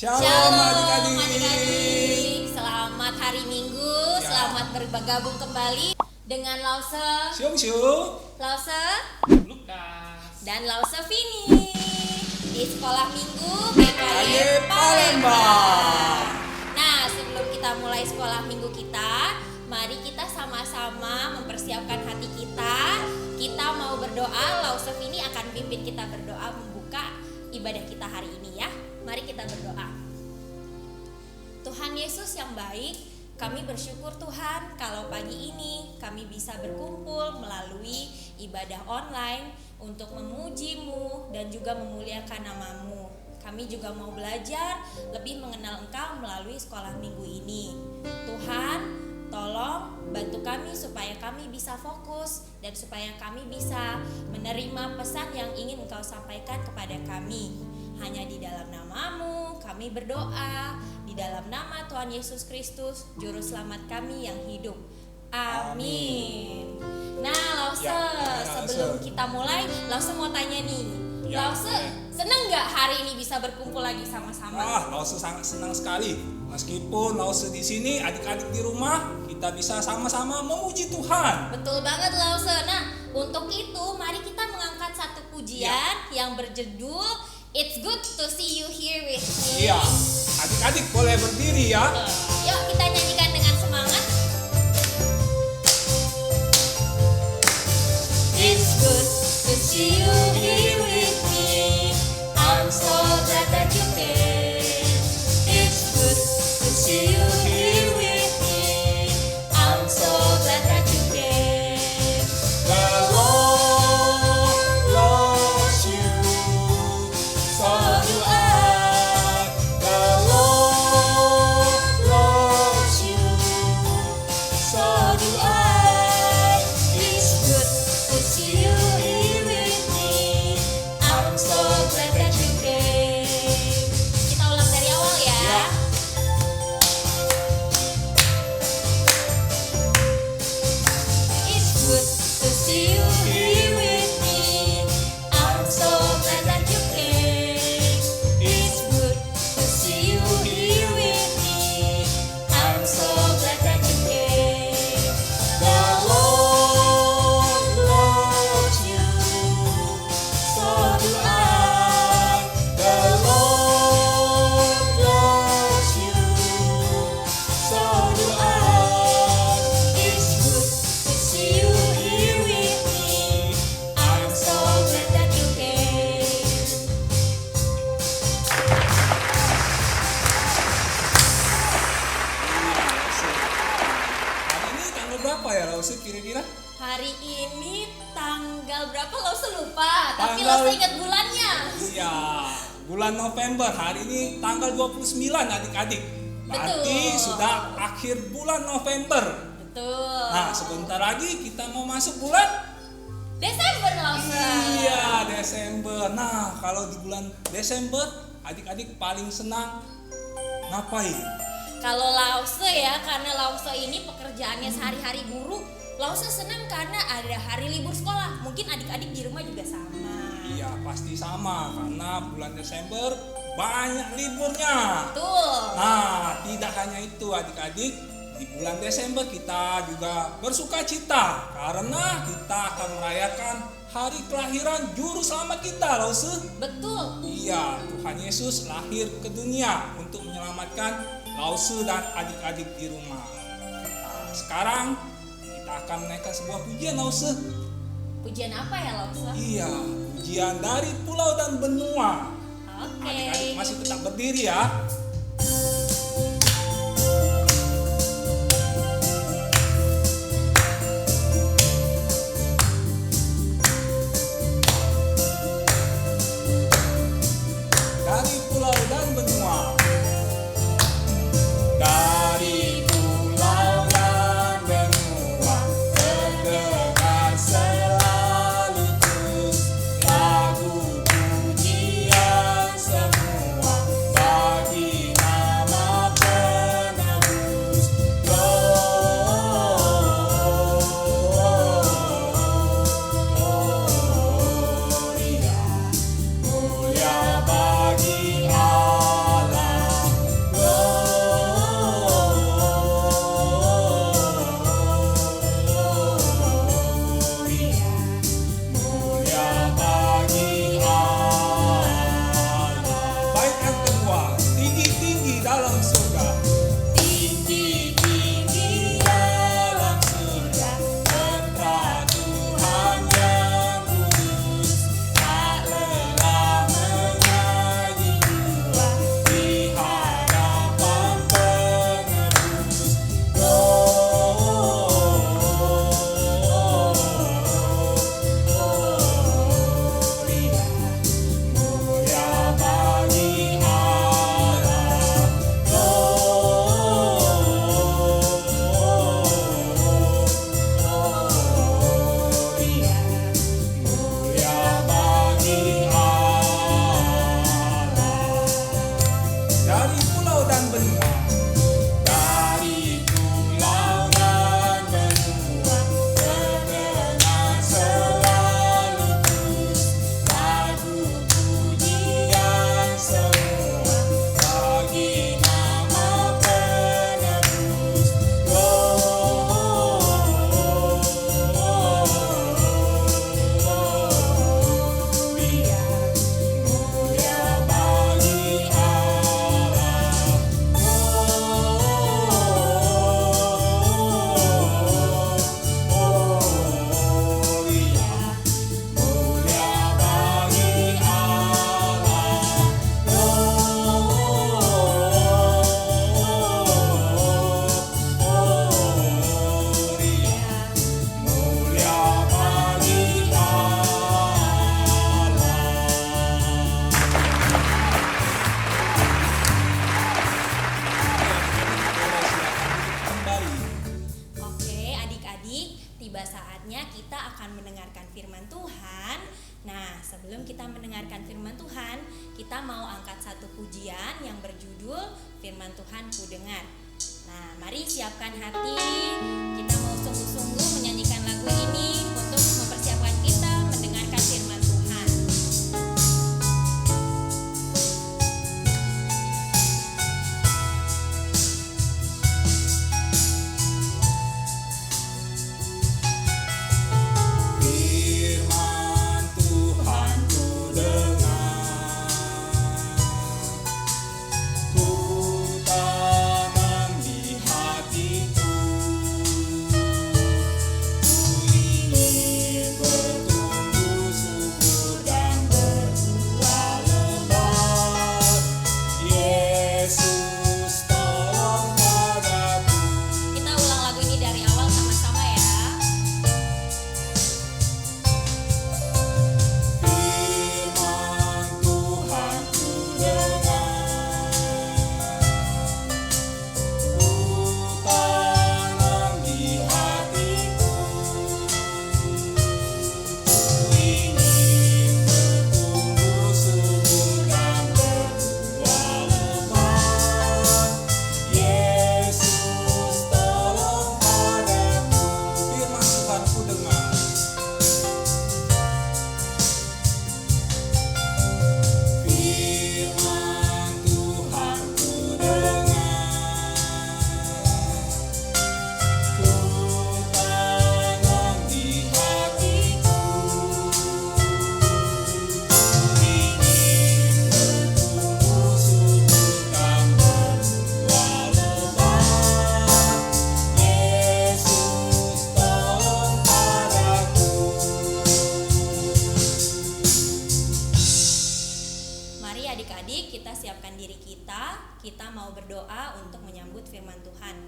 Shalom adik-adik. adik-adik. Selamat hari Minggu, Ya. selamat bergabung kembali dengan Lause, Syung, Lause, Lukas. dan Lause Vini di Sekolah Minggu GKY Palembang. Nah, sebelum kita mulai sekolah minggu kita, mari kita sama-sama mempersiapkan hati kita. Kita mau berdoa, Lause Vini akan pimpin kita berdoa membuka ibadah kita hari ini ya. Mari kita berdoa. Tuhan Yesus yang baik, kami bersyukur Tuhan kalau pagi ini kami bisa berkumpul melalui ibadah online untuk memuji-Mu dan juga memuliakan nama-Mu. Kami juga mau belajar lebih mengenal Engkau melalui sekolah minggu ini. Tuhan, tolong bantu kami supaya kami bisa fokus dan supaya kami bisa menerima pesan yang ingin Engkau sampaikan kepada kami. Hanya di dalam nama-Mu kami berdoa, di dalam nama Tuhan Yesus Kristus, Juru Selamat kami yang hidup. Amin. Nah, Lause, sebelum kita mulai, Lause mau tanya nih. Ya, Lause, seneng gak hari ini bisa berkumpul lagi sama-sama? Lause sangat senang sekali. Meskipun Lause di sini, adik-adik di rumah, kita bisa sama-sama memuji Tuhan. Betul banget, Lause. Nah, untuk itu mari kita mengangkat satu pujian yang berjudul It's Good to See You Here With Me. Iya, adik-adik boleh berdiri ya. Yuk kita nyanyikan dengan semangat. It's good to see you here with me. I'm so glad that you came. It's good to see you here with me. I'm so glad that you came. The Lord loves you, so do I. The Lord loves you, so do I. It's good to see you here with me. I'm so glad that you came. Kita ulang dari awal ya. Ya. It's good to see you here with me. I'm so glad that you came. It's good to see you here with me. I'm so glad that you came. The Lord loves you, So do I. the Lord loves you, so do I. It's good to see you here with me. I'm so glad that you came. Hari ini tanggal berapa ya Lause kira-kira? Hari ini tanggal berapa Lause lupa, tapi Tanggal- Lause ingat bulannya. Iya, bulan November. Hari ini tanggal 29 adik-adik. Berarti Betul. sudah akhir bulan November. Betul. Nah, sebentar lagi kita mau masuk bulan Desember Lause. Iya, Desember. Nah, kalau di bulan Desember adik-adik paling senang ngapain? Kalau Lause ya, karena Lause ini pekerjaannya sehari-hari guru, Lause senang karena ada hari libur sekolah. Mungkin adik-adik di rumah juga sama. Iya, pasti sama karena bulan Desember banyak liburnya. Betul. Nah, tidak hanya itu adik-adik, di bulan Desember kita juga bersuka cita karena kita akan merayakan hari kelahiran Juru Selamat kita, Lause. Betul. Iya, Tuhan Yesus lahir ke dunia untuk menyelamatkan Lause dan adik-adik di rumah. Nah, sekarang kita akan menaikkan sebuah pujian, Lause. Pujian apa ya Lause? Iya, pujian dari pulau dan benua. Oke. Adik-adik masih tetap berdiri ya. Dari pulau dan benua. Dari pulau dan benua terdengar selalu terus lagu pujian semua bagi sebelum kita mendengarkan firman Tuhan, kita mau angkat satu pujian yang berjudul Firman Tuhan Ku Dengar. Nah, mari siapkan hati, kita mau sungguh-sungguh menyanyikan lagu ini untuk mempersiapkan kita mendengarkan firman Tuhan. Firman Tuhan ku dengar, ku tanam di hatiku, ku ingin bertumbuh subur dan berbuah lebat. Yesus tolong padaku. Kita ulang lagu ini dari awal sama-sama ya. Firman Tuhan ku dengar, ku tanam di hatiku, ku ingin bertumbuh subur dan berbuah lebat. Yesus tolong padaku. Firman Tuhan ku dengar. Firman Tuhan ku dengar, ku tanam di hatiku, ku ingin bertumbuh subur dan berbuah lebat. Yesus tolong padaku. Mari adik-adik kita siapkan diri kita mau berdoa untuk menyambut firman Tuhan.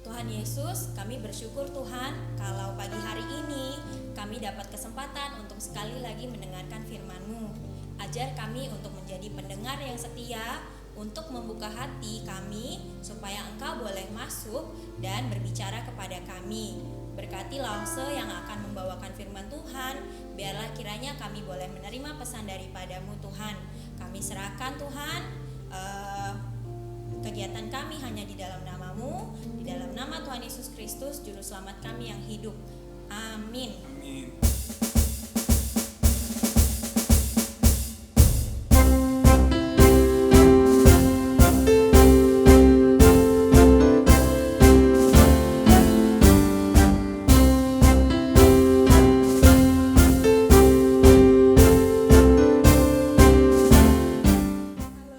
Tuhan Yesus, kami bersyukur Tuhan kalau pagi hari ini kami dapat kesempatan untuk sekali lagi mendengarkan firman-Mu. Ajar kami untuk menjadi pendengar yang setia, untuk membuka hati kami supaya Engkau boleh masuk dan berbicara kepada kami. Berkati Lause yang akan membawakan firman Tuhan, biarlah kiranya kami boleh menerima pesan daripada-Mu Tuhan. Kami serahkan Tuhan kegiatan kami hanya di dalam nama-Mu, di dalam nama Tuhan Yesus Kristus, Juru Selamat kami yang hidup. Amin. Amin.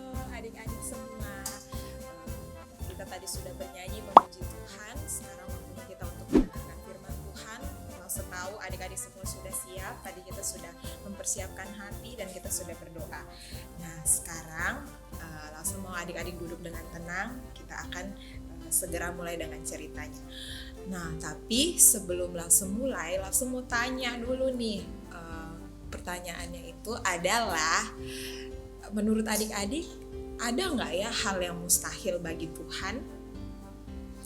Halo adik-adik semua. Kita tadi sudah bernyanyi memuji Tuhan. Sekarang waktunya kita untuk mendengarkan firman Tuhan. Kalau setahu adik-adik semua sudah siap. Tadi kita sudah mempersiapkan hati dan kita sudah berdoa. Nah sekarang langsung mau adik-adik duduk dengan tenang. Kita akan segera mulai dengan ceritanya. Nah tapi sebelum langsung mulai, langsung mau tanya dulu nih. Pertanyaannya itu adalah, menurut adik-adik, ada nggak ya hal yang mustahil bagi Tuhan?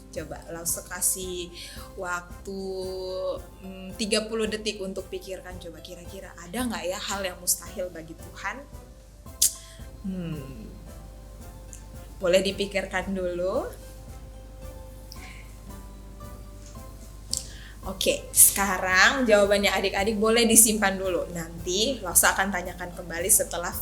Coba langsung kasih waktu 30 detik untuk pikirkan. Coba kira-kira ada nggak ya hal yang mustahil bagi Tuhan? Boleh dipikirkan dulu. Oke, sekarang jawabannya adik-adik boleh disimpan dulu. Nanti Lause akan tanyakan kembali setelah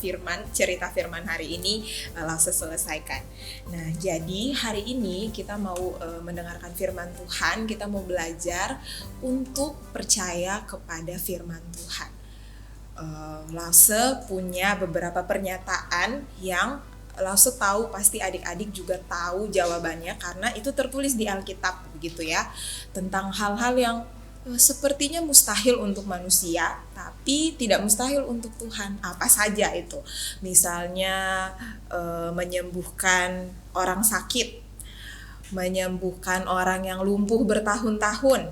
cerita firman hari ini Lause selesaikan. Nah, jadi hari ini kita mau mendengarkan firman Tuhan, kita mau belajar untuk percaya kepada firman Tuhan. Lause punya beberapa pernyataan yang Lause tahu pasti adik-adik juga tahu jawabannya karena itu tertulis di Alkitab begitu ya, tentang hal-hal yang sepertinya mustahil untuk manusia tapi tidak mustahil untuk Tuhan. Apa saja itu? Misalnya menyembuhkan orang sakit, menyembuhkan orang yang lumpuh bertahun-tahun,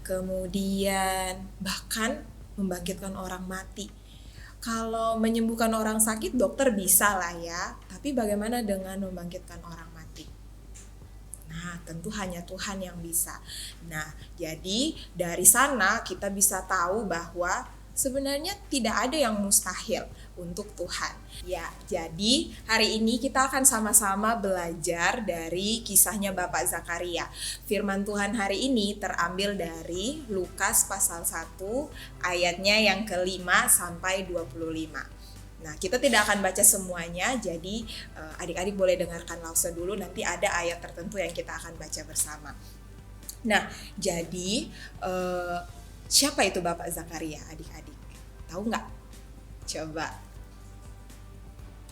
kemudian bahkan membangkitkan orang mati. Kalau menyembuhkan orang sakit dokter bisa lah ya, tapi bagaimana dengan membangkitkan orang mati? Nah, tentu hanya Tuhan yang bisa. Nah, jadi dari sana kita bisa tahu bahwa sebenarnya tidak ada yang mustahil untuk Tuhan. Ya, jadi hari ini kita akan sama-sama belajar dari kisahnya Bapak Zakaria. Firman Tuhan hari ini terambil dari Lukas pasal 1 ayatnya yang ke-5 sampai 25. Nah, kita tidak akan baca semuanya, jadi adik-adik boleh dengarkan Lause dulu, nanti ada ayat tertentu yang kita akan baca bersama. Nah, jadi siapa itu Bapak Zakaria, adik-adik? Tahu nggak? Coba.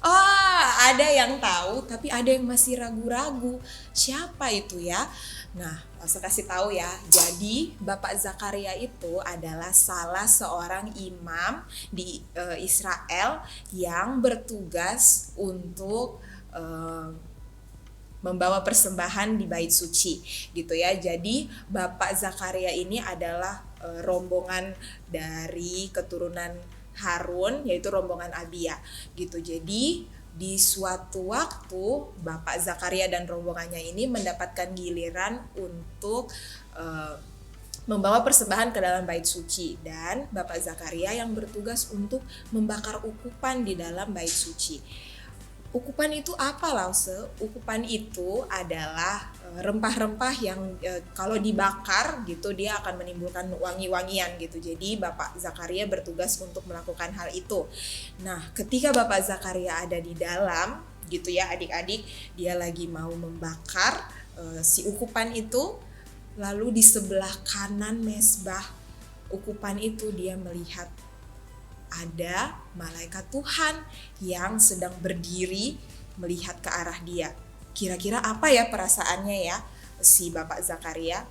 Oh, ada yang tahu, tapi ada yang masih ragu-ragu. Siapa itu ya? Nah, langsung kasih tahu ya. Jadi, Bapak Zakaria itu adalah salah seorang imam di Israel yang bertugas untuk membawa persembahan di bait suci gitu ya. Jadi Bapak Zakaria ini adalah rombongan dari keturunan Harun, yaitu rombongan Abia gitu. Jadi di suatu waktu Bapak Zakaria dan rombongannya ini mendapatkan giliran untuk membawa persembahan ke dalam bait suci, dan Bapak Zakaria yang bertugas untuk membakar ukupan di dalam bait suci. Ukupan itu apa, Lause? Ukupan itu adalah rempah-rempah yang kalau dibakar gitu dia akan menimbulkan wangi-wangian gitu. Jadi Bapak Zakaria bertugas untuk melakukan hal itu. Nah, ketika Bapak Zakaria ada di dalam gitu ya adik-adik, dia lagi mau membakar si ukupan itu, lalu di sebelah kanan mezbah ukupan itu dia melihat ada malaikat Tuhan yang sedang berdiri melihat ke arah dia. Kira-kira apa ya perasaannya ya si Bapak Zakaria?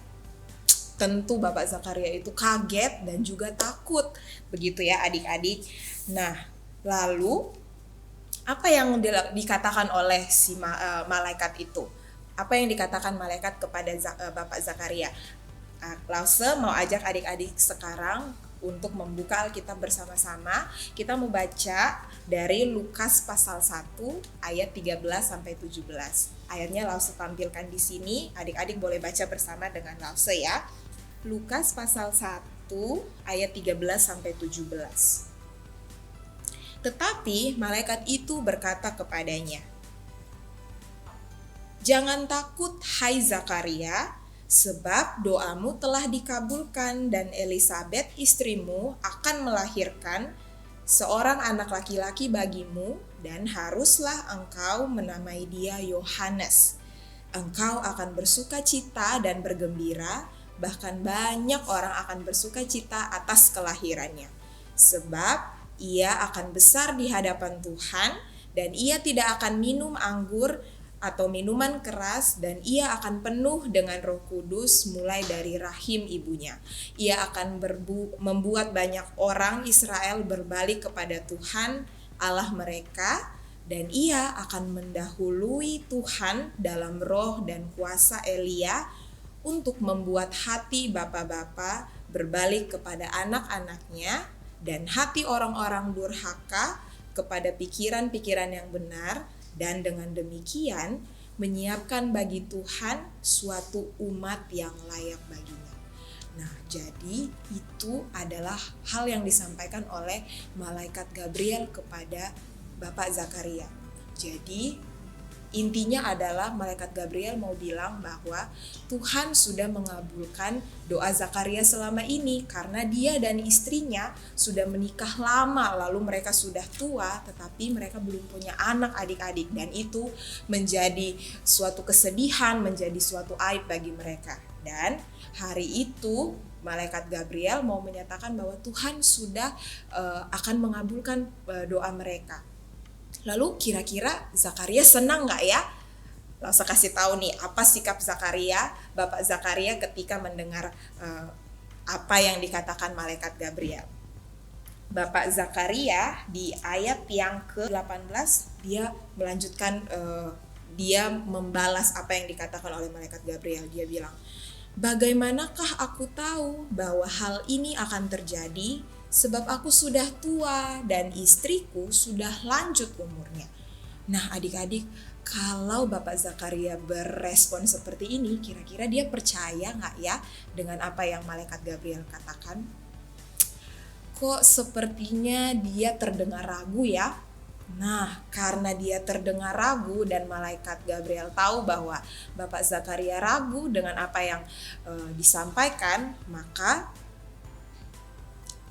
Tentu Bapak Zakaria itu kaget dan juga takut. Begitu ya adik-adik. Nah, lalu apa yang dikatakan oleh si malaikat itu? Apa yang dikatakan malaikat kepada Bapak Zakaria? Lause mau ajak adik-adik sekarang untuk membuka Alkitab bersama-sama. Kita mau baca dari Lukas pasal 1 ayat 13 sampai 17. Ayatnya Lause tampilkan di sini. Adik-adik boleh baca bersama dengan Lause ya. Lukas pasal 1 ayat 13 sampai 17. Tetapi malaikat itu berkata kepadanya, "Jangan takut, hai Zakaria, sebab doamu telah dikabulkan dan Elisabet istrimu akan melahirkan seorang anak laki-laki bagimu, dan haruslah engkau menamai dia Yohanes. Engkau akan bersuka cita dan bergembira, bahkan banyak orang akan bersuka cita atas kelahirannya. Sebab ia akan besar di hadapan Tuhan, dan ia tidak akan minum anggur atau minuman keras, dan ia akan penuh dengan Roh Kudus mulai dari rahim ibunya. Ia akan membuat banyak orang Israel berbalik kepada Tuhan Allah mereka, dan ia akan mendahului Tuhan dalam roh dan kuasa Elia untuk membuat hati bapa-bapa berbalik kepada anak-anaknya, dan hati orang-orang durhaka kepada pikiran-pikiran yang benar, dan dengan demikian menyiapkan bagi Tuhan suatu umat yang layak baginya." Nah, jadi itu adalah hal yang disampaikan oleh malaikat Gabriel kepada Bapak Zakaria. Jadi intinya adalah malaikat Gabriel mau bilang bahwa Tuhan sudah mengabulkan doa Zakaria selama ini karena dia dan istrinya sudah menikah lama, lalu mereka sudah tua tetapi mereka belum punya anak adik-adik, dan itu menjadi suatu kesedihan, menjadi suatu aib bagi mereka. Dan hari itu malaikat Gabriel mau menyatakan bahwa Tuhan sudah akan mengabulkan doa mereka. Lalu kira-kira Zakaria senang nggak ya? Langsung kasih tahu nih apa sikap Zakaria, Bapak Zakaria ketika mendengar apa yang dikatakan malaikat Gabriel. Bapak Zakaria di ayat yang ke-18 dia melanjutkan, dia membalas apa yang dikatakan oleh malaikat Gabriel. Dia bilang, "Bagaimanakah aku tahu bahwa hal ini akan terjadi? Sebab aku sudah tua dan istriku sudah lanjut umurnya." Nah adik-adik, kalau Bapak Zakaria berespon seperti ini, kira-kira dia percaya nggak ya dengan apa yang malaikat Gabriel katakan? kok sepertinya dia terdengar ragu ya? Nah, karena dia terdengar ragu dan malaikat Gabriel tahu bahwa Bapak Zakaria ragu dengan apa yang disampaikan, maka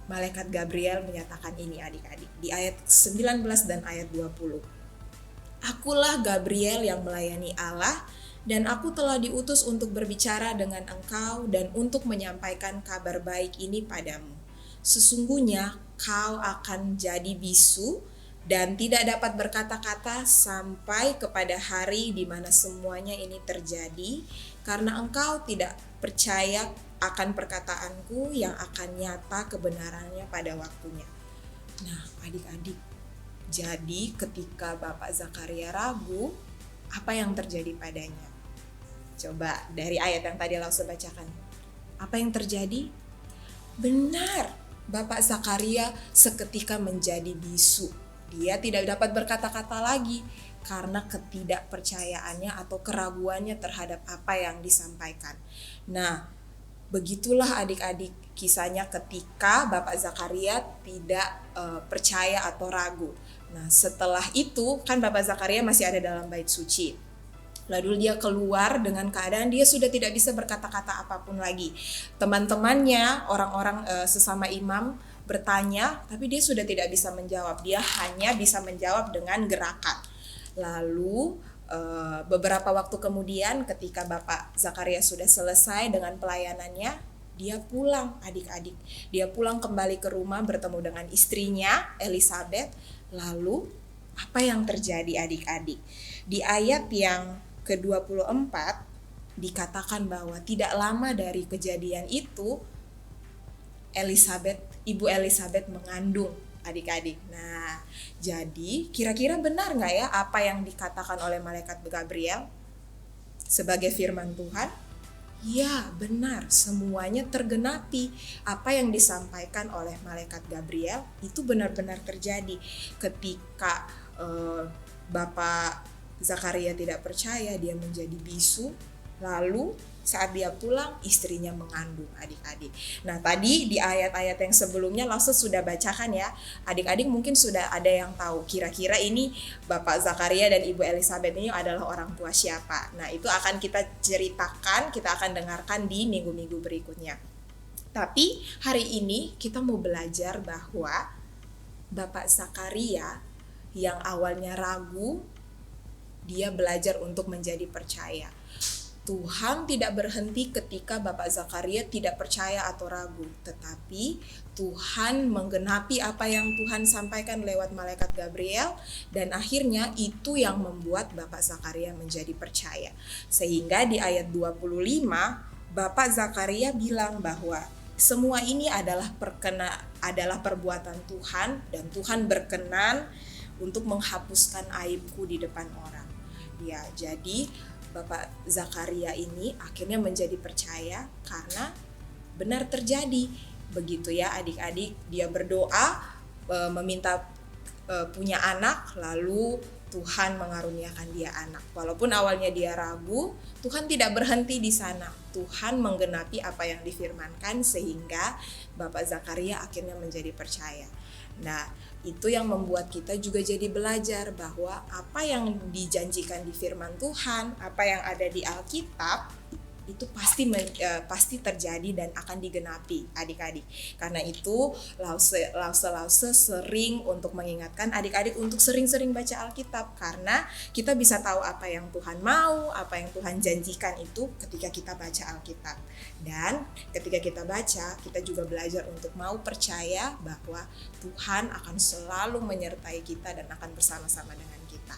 malaikat Gabriel menyatakan ini adik-adik di ayat 19 dan ayat 20. Akulah Gabriel yang melayani Allah dan aku telah diutus untuk berbicara dengan engkau dan untuk menyampaikan kabar baik ini padamu. Sesungguhnya kau akan jadi bisu dan tidak dapat berkata-kata sampai kepada hari di mana semuanya ini terjadi, karena engkau tidak percaya akan perkataanku yang akan nyata kebenarannya pada waktunya. Nah, adik-adik, jadi ketika Bapak Zakaria ragu, apa yang terjadi padanya? Coba dari ayat yang tadi Lause bacakan. Apa yang terjadi? Benar, Bapak Zakaria seketika menjadi bisu. Dia tidak dapat berkata-kata lagi karena ketidakpercayaannya atau keraguannya terhadap apa yang disampaikan. Nah, begitulah adik-adik kisahnya ketika Bapak Zakaria tidak percaya atau ragu. Nah, setelah itu kan Bapak Zakaria masih ada dalam bait suci. Lalu dia keluar dengan keadaan dia sudah tidak bisa berkata-kata apapun lagi. Teman-temannya, orang-orang sesama imam bertanya, tapi dia sudah tidak bisa menjawab. Dia hanya bisa menjawab dengan gerakan. Lalu beberapa waktu kemudian ketika Bapak Zakaria sudah selesai dengan pelayanannya, dia pulang adik-adik. Dia pulang kembali ke rumah bertemu dengan istrinya Elizabeth. Lalu apa yang terjadi adik-adik? Di ayat yang ke-24 dikatakan bahwa tidak lama dari kejadian itu Ibu Elizabeth mengandung adik-adik. Nah, jadi kira-kira benar nggak ya apa yang dikatakan oleh malaikat Gabriel sebagai firman Tuhan? Ya, benar. Semuanya tergenapi. Apa yang disampaikan oleh malaikat Gabriel itu benar-benar terjadi. Ketika Bapak Zakaria tidak percaya, dia menjadi bisu. Lalu saat dia pulang, istrinya mengandung adik-adik. Nah, tadi di ayat-ayat yang sebelumnya Lause sudah bacakan ya. Adik-adik mungkin sudah ada yang tahu kira-kira ini Bapak Zakaria dan Ibu Elizabeth ini adalah orang tua siapa. Nah, itu akan kita ceritakan, kita akan dengarkan di minggu-minggu berikutnya. Tapi hari ini kita mau belajar bahwa Bapak Zakaria yang awalnya ragu, dia belajar untuk menjadi percaya. Tuhan tidak berhenti ketika Bapak Zakaria tidak percaya atau ragu, tetapi Tuhan menggenapi apa yang Tuhan sampaikan lewat malaikat Gabriel, dan akhirnya itu yang membuat Bapak Zakaria menjadi percaya. Sehingga di ayat 25 Bapak Zakaria bilang bahwa semua ini adalah perbuatan Tuhan, dan Tuhan berkenan untuk menghapuskan aibku di depan orang. Ya, jadi Bapak Zakaria ini akhirnya menjadi percaya karena benar terjadi. Begitu ya adik-adik, dia berdoa meminta punya anak, lalu Tuhan mengaruniakan dia anak. Walaupun awalnya dia ragu, Tuhan tidak berhenti di sana. Tuhan menggenapi apa yang difirmankan sehingga Bapak Zakaria akhirnya menjadi percaya. Nah, itu yang membuat kita juga jadi belajar bahwa apa yang dijanjikan di firman Tuhan, apa yang ada di Alkitab, itu pasti terjadi dan akan digenapi adik-adik. Karena itu Lause sering untuk mengingatkan adik-adik untuk sering-sering baca Alkitab, karena kita bisa tahu apa yang Tuhan mau, apa yang Tuhan janjikan itu ketika kita baca Alkitab. Dan ketika kita baca, kita juga belajar untuk mau percaya bahwa Tuhan akan selalu menyertai kita dan akan bersama-sama dengan kita.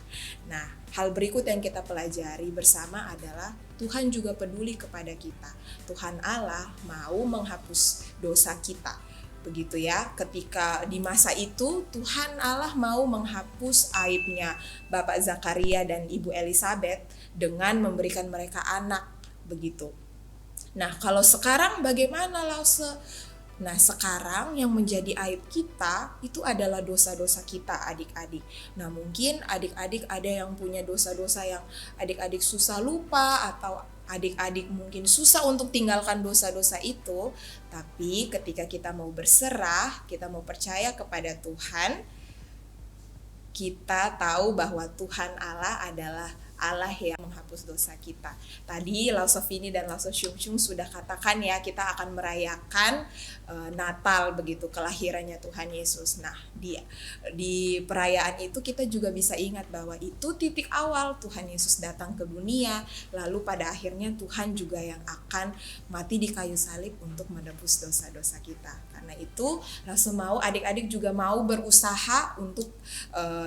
Nah, hal berikut yang kita pelajari bersama adalah Tuhan juga peduli kepada kita. Tuhan Allah mau menghapus dosa kita. Begitu ya, ketika di masa itu Tuhan Allah mau menghapus aibnya Bapak Zakaria dan Ibu Elizabeth dengan memberikan mereka anak. Begitu. Nah, kalau sekarang bagaimana Lause? Nah, sekarang yang menjadi aib kita itu adalah dosa-dosa kita, adik-adik. Nah, mungkin adik-adik ada yang punya dosa-dosa yang adik-adik susah lupa, atau adik-adik mungkin susah untuk tinggalkan dosa-dosa itu. Tapi ketika kita mau berserah, kita mau percaya kepada Tuhan, kita tahu bahwa Tuhan Allah adalah Allah yang menghapus dosa kita. Tadi Lause Vini dan Lause Shung Shung sudah katakan ya, kita akan merayakan Natal begitu, kelahirannya Tuhan Yesus. Nah, di perayaan itu kita juga bisa ingat bahwa itu titik awal Tuhan Yesus datang ke dunia, lalu pada akhirnya Tuhan juga yang akan mati di kayu salib untuk menebus dosa-dosa kita. Karena itu Lause mau adik-adik juga mau berusaha untuk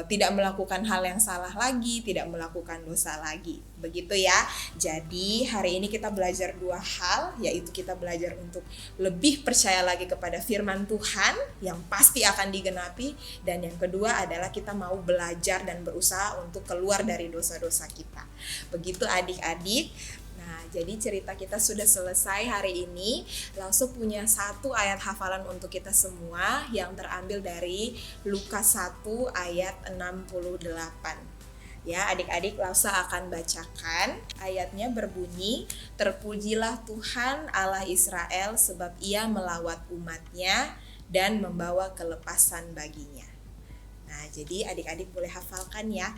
tidak melakukan hal yang salah lagi, tidak melakukan dosa lagi. Begitu ya. Jadi hari ini kita belajar 2 hal, yaitu kita belajar untuk lebih percaya lagi kepada firman Tuhan yang pasti akan digenapi, dan yang kedua adalah kita mau belajar dan berusaha untuk keluar dari dosa-dosa kita. Begitu adik-adik. Nah, jadi cerita kita sudah selesai hari ini. Langsung punya 1 ayat hafalan untuk kita semua yang terambil dari Lukas 1 ayat 68. Ya, adik-adik Lausa akan bacakan. Ayatnya berbunyi, "Terpujilah Tuhan Allah Israel sebab ia melawat umatnya dan membawa kelepasan baginya." Nah, jadi adik-adik boleh hafalkan ya.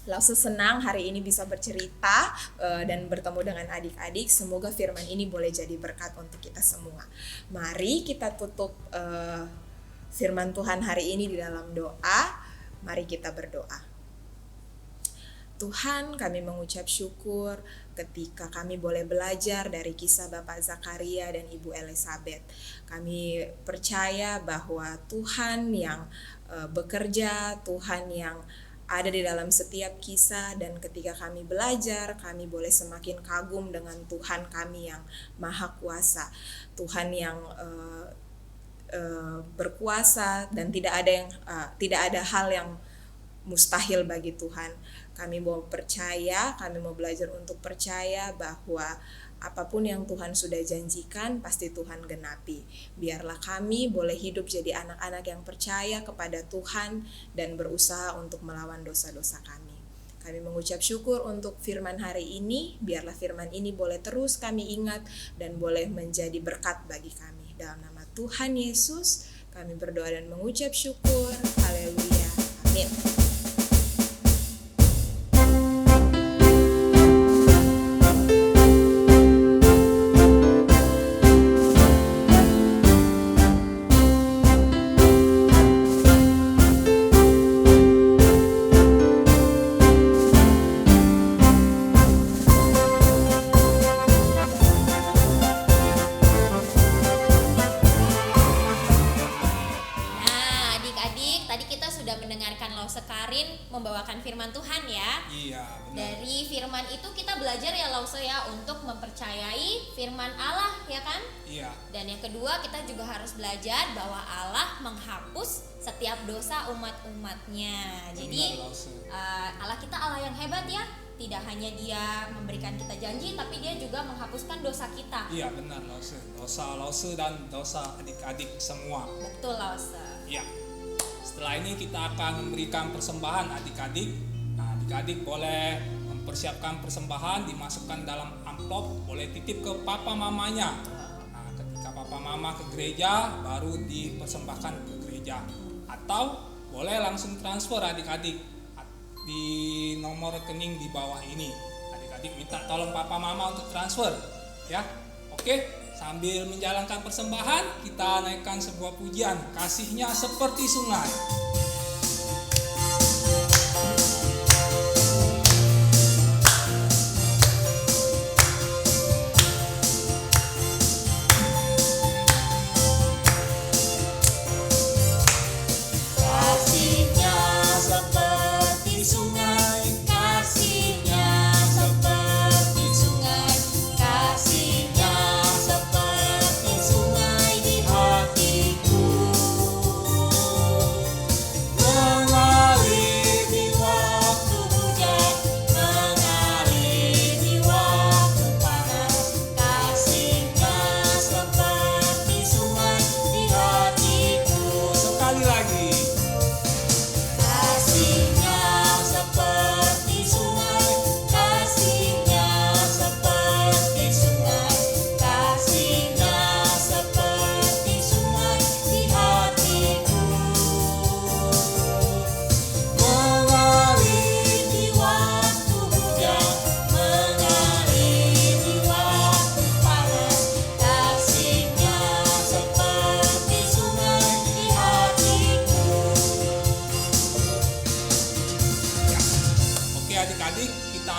Lausa senang hari ini bisa bercerita dan bertemu dengan adik-adik. Semoga firman ini boleh jadi berkat untuk kita semua. Mari kita tutup firman Tuhan hari ini di dalam doa. Mari kita berdoa. Tuhan, kami mengucap syukur ketika kami boleh belajar dari kisah Bapak Zakaria dan Ibu Elizabeth. Kami percaya bahwa Tuhan yang bekerja, Tuhan yang ada di dalam setiap kisah, dan ketika kami belajar, kami boleh semakin kagum dengan Tuhan kami yang Maha Kuasa, Tuhan yang berkuasa, dan tidak ada hal yang mustahil bagi Tuhan. Kami mau percaya, kami mau belajar untuk percaya bahwa apapun yang Tuhan sudah janjikan pasti Tuhan genapi. Biarlah kami boleh hidup jadi anak-anak yang percaya kepada Tuhan dan berusaha untuk melawan dosa-dosa kami. Kami mengucap syukur untuk firman hari ini. Biarlah firman ini boleh terus kami ingat dan boleh menjadi berkat bagi kami. Dalam nama Tuhan Yesus kami berdoa dan mengucap syukur. Haleluya. Amin. Membawakan firman Tuhan ya. Iya, benar. Dari firman itu kita belajar ya Lause ya untuk mempercayai firman Allah ya kan? Iya. Dan yang kedua kita juga harus belajar bahwa Allah menghapus setiap dosa umat-umatnya. Jadi Allah kita Allah yang hebat ya. Tidak hanya Dia memberikan kita janji, tapi Dia juga menghapuskan dosa kita. Iya benar Lause. Dosa Lause dan dosa adik-adik semua. Betul Lause. Iya. Setelah ini kita akan memberikan persembahan adik-adik. Nah, adik-adik boleh mempersiapkan persembahan, dimasukkan dalam amplop, boleh titip ke papa mamanya. Nah, ketika papa mama ke gereja, baru dipersembahkan ke gereja. Atau boleh langsung transfer adik-adik di nomor rekening di bawah ini. Adik-adik minta tolong papa mama untuk transfer, ya. Oke. Sambil menjalankan persembahan, kita naikkan sebuah pujian, kasihnya seperti sungai. Kasihnya seperti sungai, kasihnya seperti sungai, kasihnya seperti sungai di hatiku.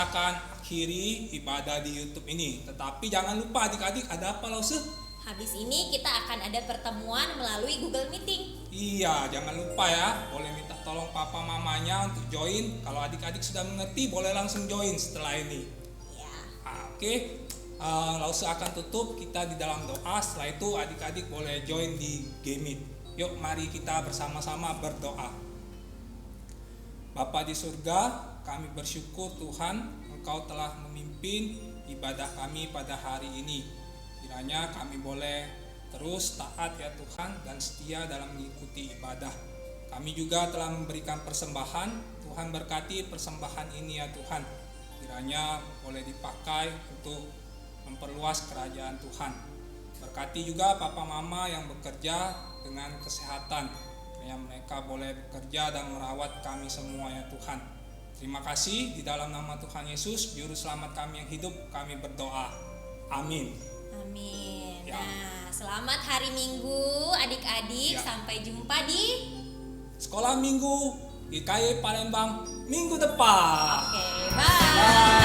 akan akhiri ibadah di YouTube ini. Tetapi jangan lupa adik-adik, ada apa Lause? Habis ini kita akan ada pertemuan melalui Google Meeting. Iya, jangan lupa ya. Boleh minta tolong papa mamanya untuk join. Kalau adik-adik sudah mengerti, boleh langsung join setelah ini. Ya. Oke. Lause akan tutup kita di dalam doa. Setelah itu adik-adik boleh join di Game Meet. Yuk mari kita bersama-sama berdoa. Bapa di surga, kami bersyukur Tuhan Engkau telah memimpin ibadah kami pada hari ini. Kiranya kami boleh terus taat ya Tuhan dan setia dalam mengikuti ibadah. Kami juga telah memberikan persembahan. Tuhan berkati persembahan ini ya Tuhan. Kiranya boleh dipakai untuk memperluas kerajaan Tuhan. Berkati juga papa mama yang bekerja dengan kesehatan. Yang mereka boleh bekerja dan merawat kami semua ya Tuhan. Terima kasih di dalam nama Tuhan Yesus, Juru Selamat kami yang hidup, kami berdoa. Amin. Amin. Ya. Nah, selamat hari Minggu adik-adik. Ya. Sampai jumpa di Sekolah Minggu GKY Palembang minggu depan. Oke, bye. Bye.